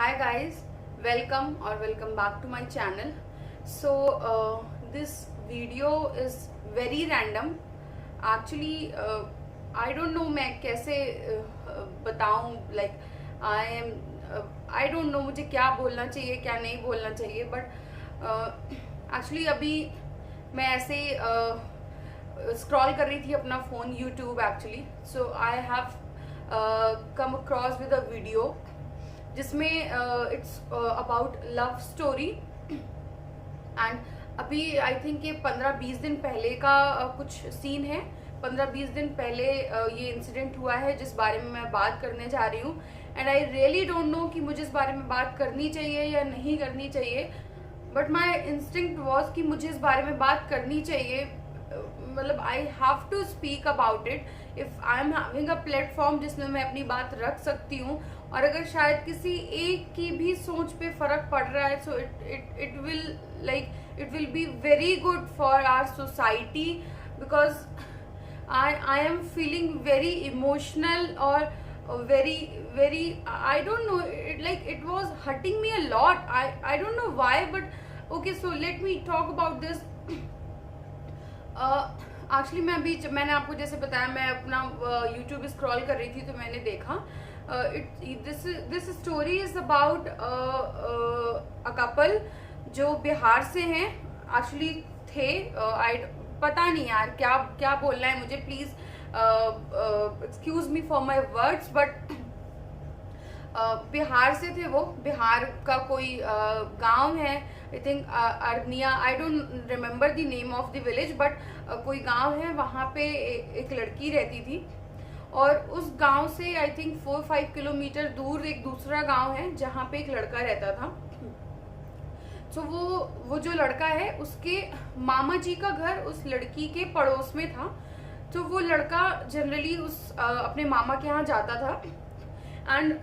Hi guys, welcome or welcome back to my channel. So this video is very random. Actually, I don't know मैं कैसे बताऊं. Like I am I don't know मुझे क्या बोलना चाहिए क्या नहीं बोलना चाहिए. But actually अभी मैं ऐसे स्क्रॉल कर रही थी अपना phone YouTube actually. So I have come across with a video जिसमें it's about love story. And अभी आई थिंक ये 15-20 दिन पहले का कुछ सीन है. 15-20 दिन पहले ये इंसिडेंट हुआ है जिस बारे में मैं बात करने जा रही हूँ. And I really don't know कि मुझे इस बारे में बात करनी चाहिए या नहीं करनी चाहिए. बट माई इंस्टिंक्ट वॉज कि मुझे इस बारे में बात करनी चाहिए. मतलब I have to speak about it if I am having a platform जिसमें मैं अपनी बात रख सकती हूँ. और अगर शायद किसी एक की भी सोच पे फर्क पड़ रहा है so it will be very good for our society. Because I am feeling very emotional और very I don't know, it was hurting me a lot. I don't know why, but okay, so let me talk about this. Actually मैंने आपको जैसे बताया मैं अपना YouTube scroll कर रही थी तो मैंने देखा this story is about a couple जो बिहार से हैं. एक्चुअली थे पता नहीं यार क्या क्या बोलना है मुझे. Please excuse me for my words. But Bihar से थे वो. बिहार का कोई गांव है I think Arania. I don't remember the name of the village. But कोई गांव है वहाँ पे एक लड़की रहती थी. और उस गांव से आई थिंक 4-5 किलोमीटर दूर एक दूसरा गांव है जहाँ पे एक लड़का रहता था. तो वो जो लड़का है उसके मामा जी का घर उस लड़की के पड़ोस में था. तो वो लड़का जनरली उस अपने मामा के यहाँ जाता था. एंड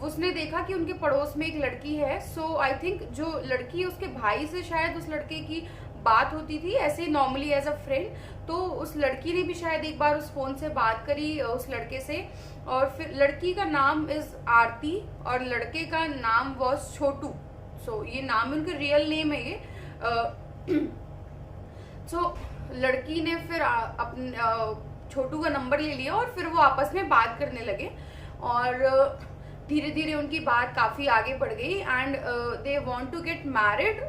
उसने देखा कि उनके पड़ोस में एक लड़की है. सो आई थिंक जो लड़की है उसके भाई से शायद उस लड़के की बात होती थी ऐसे नॉर्मली एज अ फ्रेंड. तो उस लड़की ने भी शायद एक बार उस फोन से बात करी उस लड़के से. और फिर लड़की का नाम इज आरती और लड़के का नाम वॉज छोटू. सो ये नाम उनके रियल नेम है ये. सो लड़की ने फिर अपने छोटू का नंबर ले लिया और फिर वो आपस में बात करने लगे. और धीरे धीरे उनकी बात काफी आगे बढ़ गई. And they want to get married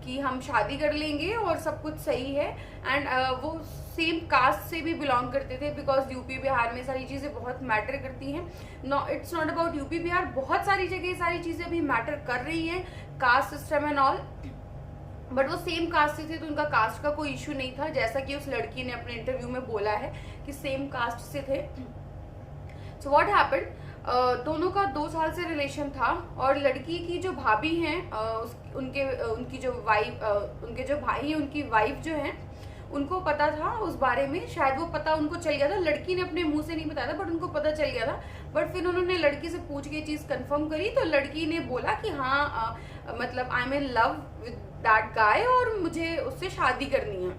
कि हम शादी कर लेंगे और सब कुछ सही है. एंड वो सेम कास्ट से भी बिलोंग करते थे बिकॉज यूपी बिहार में सारी चीजें बहुत मैटर करती हैं. No it's not about UP Bihar. बहुत सारी जगह सारी चीजें अभी मैटर कर रही हैं caste system and all. But वो सेम कास्ट से थे तो उनका कास्ट का कोई इशू नहीं था जैसा कि उस लड़की ने अपने इंटरव्यू में बोला है कि सेम कास्ट से थे. सो व्हाट हैपेंड, दोनों का 2 साल से रिलेशन था. और लड़की की जो भाभी हैं उनकी जो वाइफ उनके जो भाई हैं उनकी वाइफ जो है उनको पता था उस बारे में. शायद वो पता उनको चल गया था. लड़की ने अपने मुंह से नहीं बताया था बट उनको पता चल गया था. बट फिर उन्होंने लड़की से पूछ के चीज कंफर्म करी तो लड़की ने बोला कि हाँ मतलब I am in love with that guy और मुझे उससे शादी करनी है.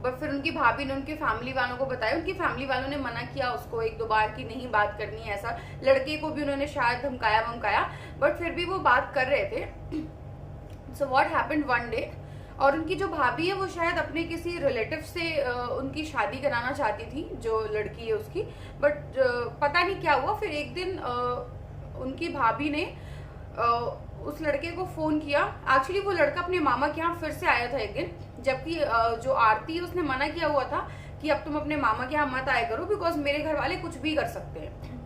बट फिर उनकी भाभी ने उनके फैमिली वालों को बताया. उनकी फैमिली वालों ने मना किया उसको 1-2 बार कि नहीं बात करनी है ऐसा. लड़के को भी उन्होंने शायद धमकाया बट फिर भी वो बात कर रहे थे. So what happened one day, और उनकी जो भाभी है वो शायद अपने किसी रिलेटिव से उनकी शादी कराना चाहती थी जो लड़की है उसकी. बट पता नहीं क्या हुआ. फिर एक दिन उनकी भाभी ने उस लड़के को फोन किया. एक्चुअली वो लड़का अपने मामा के यहाँ फिर से आया था एक दिन. जबकि जो आरती है उसने मना किया हुआ था कि अब तुम अपने मामा के यहाँ मत आया करो बिकॉज मेरे घर वाले कुछ भी कर सकते हैं.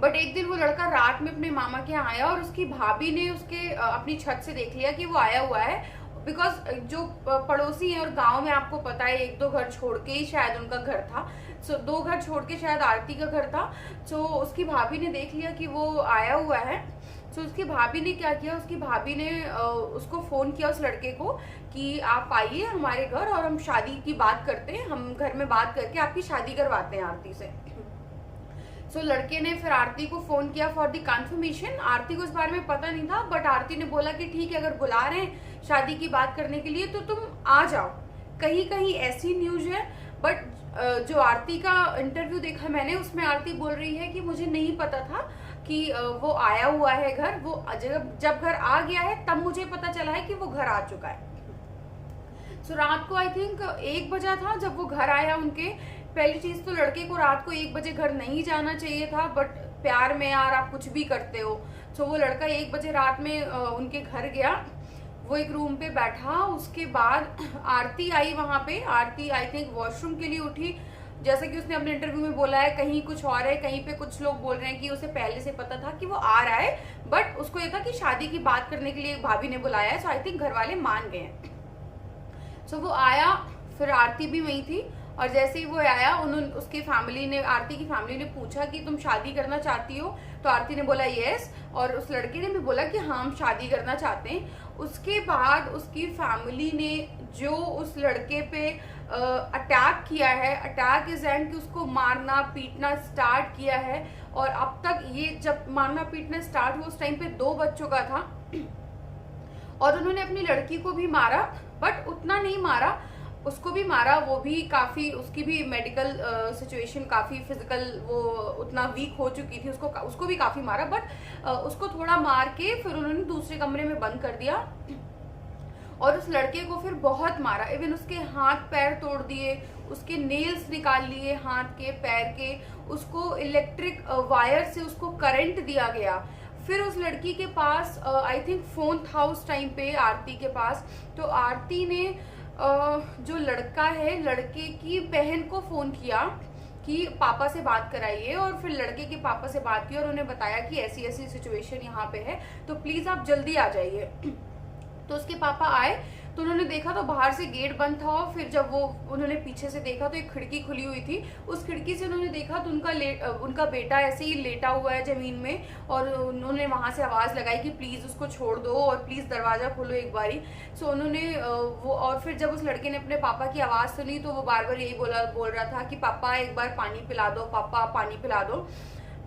बट एक दिन वो लड़का रात में अपने मामा के यहाँ आया और उसकी भाभी ने उसके अपनी छत से देख लिया कि वो आया हुआ है. बिकॉज जो पड़ोसी हैं और गांव में आपको पता है 1-2 घर छोड़ के ही शायद उनका घर था. सो 2 घर छोड़ के शायद आरती का घर था. सो उसकी भाभी ने देख लिया कि वो आया हुआ है. सो उसकी भाभी ने क्या किया, उसकी भाभी ने उसको फोन किया उस लड़के को कि आप आइए हमारे घर और हम शादी की बात करते हैं. हम घर में बात करके आपकी शादी करवाते हैं आरती से. सो लड़के ने फिर आरती को फोन किया फॉर द कंफर्मेशन. आरती को इस बारे में पता नहीं था बट आरती ने बोला कि ठीक है अगर बुला रहे हैं शादी की बात करने के लिए तो तुम आ जाओ. कहीं कहीं ऐसी न्यूज है. बट जो आरती का इंटरव्यू देखा मैंने उसमें आरती बोल रही है कि मुझे नहीं पता था कि वो आया हुआ है घर, वो जब घर आ गया है तब मुझे पता चला है कि वो घर आ चुका है। सो रात को आई थिंक 1 बजा था जब वो घर आया उनके। पहली चीज तो लड़के को रात को 1 बजे घर नहीं जाना चाहिए था, बट प्यार में यार आप कुछ भी करते हो। सो वो लड़का 1 बजे रात में उनके घर गया, वो एक रूम पे बैठा। उसके बाद आरती आई वहां पे। आरती आई थिंक वॉशरूम के लिए उठी, जैसे कि उसने अपने इंटरव्यू में बोला है, कहीं कुछ और है, कहीं पे कुछ लोग बोल रहे हैं कि उसे पहले से पता था कि वो आ रहा है, बट उसको ये था कि शादी की बात करने के लिए भाभी ने बुलाया है। सो आई थिंक घर वाले मान गए हैं। सो वो आया, फिर आरती भी वही थी, और जैसे ही वो आया उन्होंने उसकी फैमिली ने, आरती की फैमिली ने पूछा कि तुम शादी करना चाहती हो, तो आरती ने बोला यस, और उस लड़के ने भी बोला कि हाँ हम शादी करना चाहते हैं। उसके बाद उसकी फैमिली ने जो उस लड़के पे अटैक किया है, अटैक इज एंड कि उसको मारना पीटना स्टार्ट किया है। और अब तक ये जब मारना पीटना स्टार्ट हुआ उस टाइम पे 2 बच्चों का था, और उन्होंने अपनी लड़की को भी मारा, बट उतना नहीं मारा, उसको भी मारा। वो भी काफी, उसकी भी मेडिकल सिचुएशन काफी फिजिकल, वो उतना वीक हो चुकी थी, उसको भी काफी मारा, बट उसको थोड़ा मार के फिर उन्होंने दूसरे कमरे में बंद कर दिया, और उस लड़के को फिर बहुत मारा। इवन उसके हाथ पैर तोड़ दिए, उसके नेल्स निकाल लिए हाथ के पैर के, उसको इलेक्ट्रिक वायर से उसको करंट दिया गया। फिर उस लड़की के पास आई थिंक फोन था उस टाइम पे आरती के पास, तो आरती ने जो लड़का है, लड़के की बहन को फोन किया कि पापा से बात कराइए, और फिर लड़के के पापा से बात की और उन्हें बताया कि ऐसी ऐसी सिचुएशन यहाँ पे है, तो प्लीज आप जल्दी आ जाइए। तो उसके पापा आए, तो उन्होंने देखा तो बाहर से गेट बंद था, और फिर जब वो उन्होंने पीछे से देखा तो एक खिड़की खुली हुई थी। उस खिड़की से उन्होंने देखा तो उनका बेटा ऐसे ही लेटा हुआ है जमीन में, और उन्होंने वहां से आवाज लगाई कि प्लीज उसको छोड़ दो और प्लीज दरवाजा खोलो एक बारी। सो उन्होंने वो, और फिर जब उस लड़के ने अपने पापा की आवाज सुनी तो वो बार बार यही बोल रहा था कि पापा एक बार पानी पिला दो, पापा पानी पिला दो।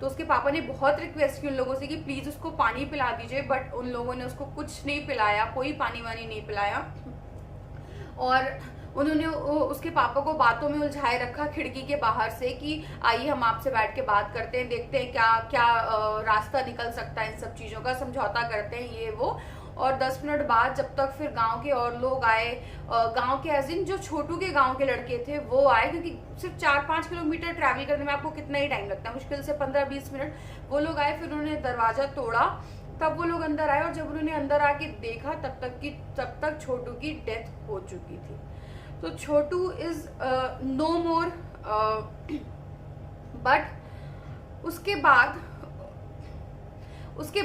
तो उसके पापा ने बहुत रिक्वेस्ट की उन लोगों से कि प्लीज उसको पानी पिला दीजिए, बट उन लोगों ने उसको कुछ नहीं पिलाया, कोई पानी वानी नहीं पिलाया। और उन्होंने उसके पापा को बातों में उलझाए रखा खिड़की के बाहर से कि आइए हम आपसे बैठ के बात करते हैं, देखते हैं क्या क्या रास्ता निकल सकता है इन सब चीजों का, समझौता करते हैं ये वो। और 10 मिनट बाद जब तक फिर गांव के और लोग आए, गांव के एज इन जो छोटू के गांव के लड़के थे वो आए, क्योंकि सिर्फ 4-5 किलोमीटर ट्रैवल करने में आपको कितना ही टाइम लगता है, मुश्किल से 15-20 मिनट। वो लोग आए, फिर उन्होंने दरवाजा तोड़ा, तब वो लोग अंदर आए, और जब उन्होंने अंदर आके देखा तब तक छोटू की डेथ हो चुकी थी। तो छोटू इज नो मोर। बट उसके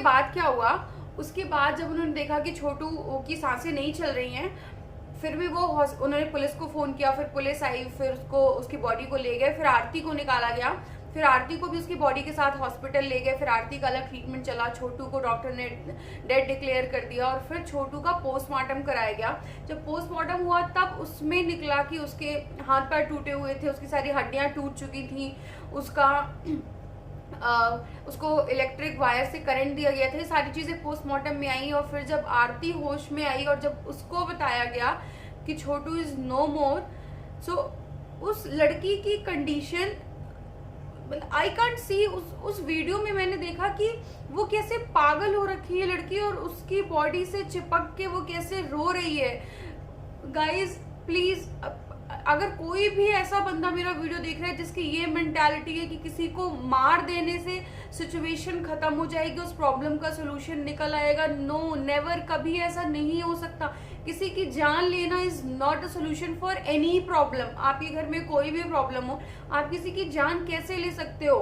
बाद क्या हुआ, उसके बाद जब उन्होंने देखा कि छोटू की सांसें नहीं चल रही हैं, फिर भी उन्होंने पुलिस को फोन किया, फिर पुलिस आई, फिर उसकी बॉडी को ले गए, फिर आरती को निकाला गया, फिर आरती को भी उसकी बॉडी के साथ हॉस्पिटल ले गए, फिर आरती का अलग ट्रीटमेंट चला, छोटू को डॉक्टर ने डेड डिक्लेयर कर दिया, और फिर छोटू का पोस्टमार्टम कराया गया। जब पोस्टमार्टम हुआ तब उसमें निकला कि उसके हाथ पैर टूटे हुए थे, उसकी सारी हड्डियां टूट चुकी थी, उसको इलेक्ट्रिक वायर से करंट दिया गया था। ये सारी चीजें पोस्टमार्टम में आई, और फिर जब आरती होश में आई और जब उसको बताया गया कि छोटू इज नो मोर, सो उस लड़की की कंडीशन आई कांट सी। उस वीडियो में मैंने देखा कि वो कैसे पागल हो रखी है लड़की, और उसकी बॉडी से चिपक के वो कैसे रो रही है। गाइज प्लीज, अगर कोई भी ऐसा बंदा मेरा वीडियो देख रहा है जिसकी ये मेंटालिटी है कि किसी को मार देने से सिचुएशन खत्म हो जाएगी, उस प्रॉब्लम का सोल्यूशन निकल आएगा, नो नेवर, कभी ऐसा नहीं हो सकता। किसी की जान लेना is not a solution for any problem. आपके घर में कोई भी प्रॉब्लम हो, आप किसी की जान कैसे ले सकते हो?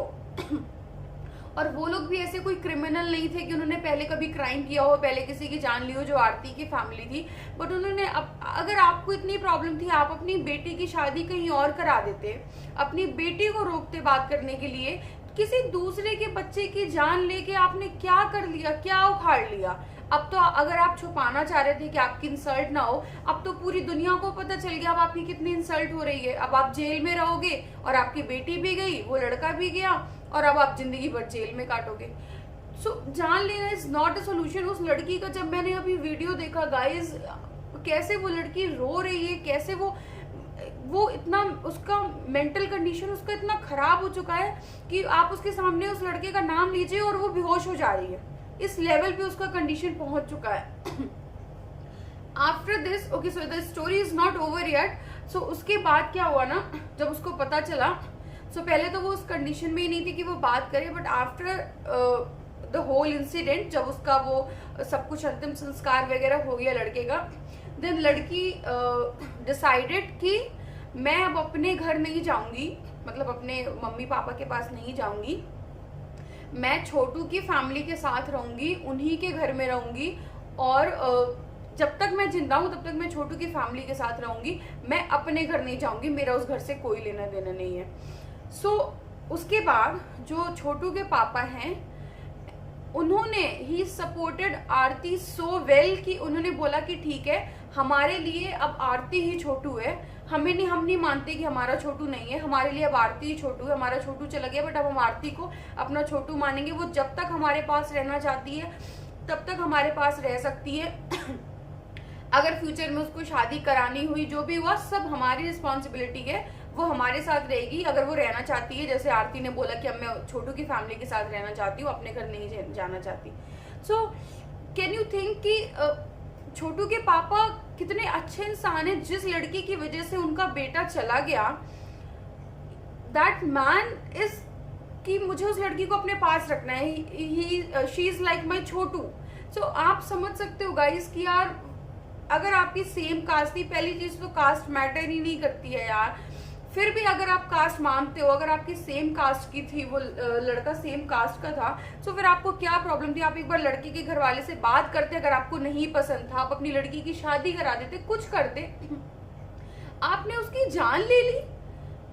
और वो लोग भी ऐसे कोई क्रिमिनल नहीं थे कि उन्होंने पहले कभी क्राइम किया हो, पहले किसी की जान ली हो, जो आरती की फैमिली थी। बट उन्होंने अगर आपको इतनी प्रॉब्लम थी, आप अपनी बेटी की शादी कहीं और करा देते, अपनी बेटी को रोकते बात करने के लिए। किसी दूसरे के बच्चे की जान लेके आपने क्या कर लिया, क्या उखाड़ लिया? अब तो अगर आप छुपाना चाह रहे थे कि आपकी इंसल्ट ना हो, अब तो पूरी दुनिया को पता चल गया अब आपकी कितनी इंसल्ट हो रही है। अब आप जेल में रहोगे, और आपकी बेटी भी गई, वो लड़का भी गया, और अब आप जिंदगी भर जेल में काटोगे। सो जान लेना इज नॉट अ सोल्यूशन। उस लड़की का जब मैंने अभी वीडियो देखा गाइज, कैसे वो लड़की रो रही है, कैसे वो वो इतना, उसका मेंटल कंडीशन उसका इतना खराब हो चुका है कि आप उसके सामने उस लड़के का नाम लीजिए और वो बेहोश हो जा रही है। इस लेवल पे उसका कंडीशन पहुंच चुका है। After this, okay, so the story is not over yet. So उसके बाद क्या हुआ ना, जब उसको पता चला, सो पहले तो वो उस कंडीशन में ही नहीं थी कि वो बात करे, but after the whole incident, जब उसका वो सब कुछ अंतिम संस्कार वगैरह हो गया लड़के का, देन लड़की डिसाइडेड कि मैं अब अपने घर नहीं जाऊंगी, मतलब अपने मम्मी पापा के पास नहीं जाऊंगी, मैं छोटू की फैमिली के साथ रहूंगी, उन्हीं के घर में रहूंगी, और जब तक मैं जिंदा हूं तब तक मैं छोटू की फैमिली के साथ रहूंगी, मैं अपने घर नहीं जाऊंगी, मेरा उस घर से कोई लेना देना नहीं है। सो उसके बाद जो छोटू के पापा हैं, उन्होंने he supported Aarti so well कि उन्होंने बोला कि ठीक है, हमारे लिए अब आरती ही छोटू है, हम नहीं मानते कि हमारा छोटू नहीं है, हमारे लिए अब आरती ही छोटू है, हमारा छोटू चला गया बट अब हम आरती को अपना छोटू मानेंगे, वो जब तक हमारे पास रहना चाहती है तब तक हमारे पास रह सकती है। अगर फ्यूचर में उसको शादी करानी हुई, जो भी हुआ, सब हमारी रिस्पॉन्सिबिलिटी है, वो हमारे साथ रहेगी। अगर वो रहना चाहती है, जैसे आरती ने बोला कि अब मैं छोटू की फैमिली के साथ रहना चाहती हूँ, अपने घर नहीं जाना चाहती। सो कैन यू थिंक कि छोटू के पापा कितने अच्छे इंसान हैं, जिस लड़की की वजह से उनका बेटा चला गया, दैट मैन इज कि मुझे उस लड़की को अपने पास रखना है, शी इज लाइक माई छोटू। सो आप समझ सकते हो गाइस कि यार, अगर आपकी सेम कास्ट थी, पहली चीज तो कास्ट मैटर ही नहीं करती है यार, फिर भी अगर आप कास्ट मानते हो, अगर आपकी सेम कास्ट की थी, वो लड़का सेम कास्ट का था, तो फिर आपको क्या प्रॉब्लम थी? आप एक बार लड़के के घर वाले से बात करते, अगर आपको नहीं पसंद था, आप अपनी लड़की की शादी करा देते, कुछ करते। आपने उसकी जान ले ली।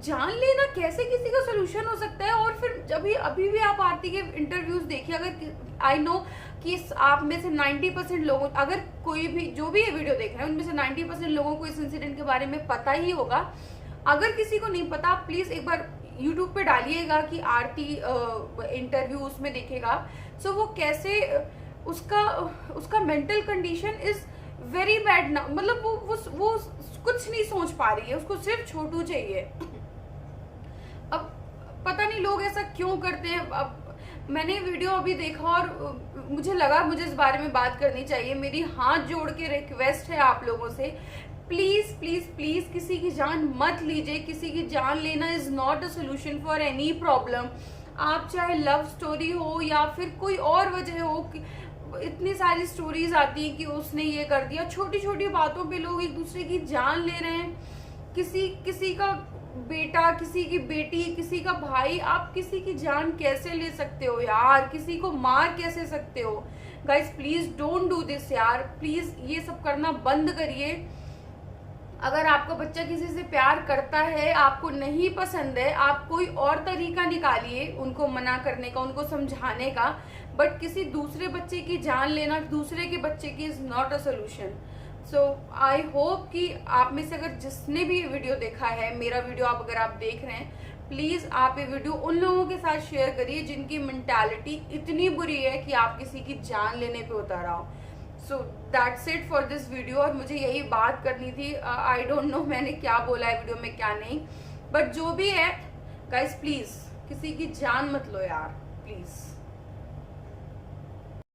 जान लेना कैसे किसी का सोल्यूशन हो सकता है? और फिर जब अभी भी आप आरती के इंटरव्यूज देखिए, अगर आई नो कि आप में से 90% लोगों, अगर कोई भी जो भी ये वीडियो देख रहे हैं उनमें से 90% लोगों को इस इंसिडेंट के बारे में पता ही होगा। अगर किसी को नहीं पता, प्लीज एक बार यूट्यूब पे डालिएगा कि आरती इंटरव्यू, उसमें देखेगा। सो वो कैसे उसका mental condition is very bad ना, मतलब वो कुछ नहीं सोच पा रही है, उसको सिर्फ छोटू चाहिए। अब पता नहीं लोग ऐसा क्यों करते हैं। अब मैंने वीडियो अभी देखा और मुझे लगा मुझे इस बारे में बात करनी चाहिए। मेरी हाथ जोड़ के रिक्वेस्ट है आप लोगों से, प्लीज प्लीज प्लीज किसी की जान मत लीजिए। किसी की जान लेना is not a solution for any problem. आप चाहे लव स्टोरी हो या फिर कोई और वजह हो, इतनी सारी स्टोरीज आती हैं कि उसने ये कर दिया। छोटी छोटी बातों पे लोग एक दूसरे की जान ले रहे हैं। किसी का बेटा, किसी की बेटी, किसी का भाई, आप किसी की जान कैसे ले सकते हो यार? किसी को मार कैसे सकते हो? Guys please don't do this यार, प्लीज ये सब करना बंद करिए। अगर आपका बच्चा किसी से प्यार करता है, आपको नहीं पसंद है, आप कोई और तरीका निकालिए उनको मना करने का, उनको समझाने का, बट किसी दूसरे बच्चे की जान लेना, दूसरे के बच्चे की is not a solution. So I hope कि आप में से अगर जिसने भी ये वीडियो देखा है, मेरा वीडियो अगर आप देख रहे हैं, प्लीज आप ये वीडियो उन लोगों के साथ शेयर करिए जिनकी मेंटालिटी इतनी बुरी है कि आप किसी की जान लेने पे उतर आओ। So that's it for this video. और मुझे यही बात करनी थी। आई डोंट नो मैंने क्या बोला है वीडियो में, क्या नहीं, बट जो भी है गाइस, प्लीज किसी की जान मत लो यार, प्लीज।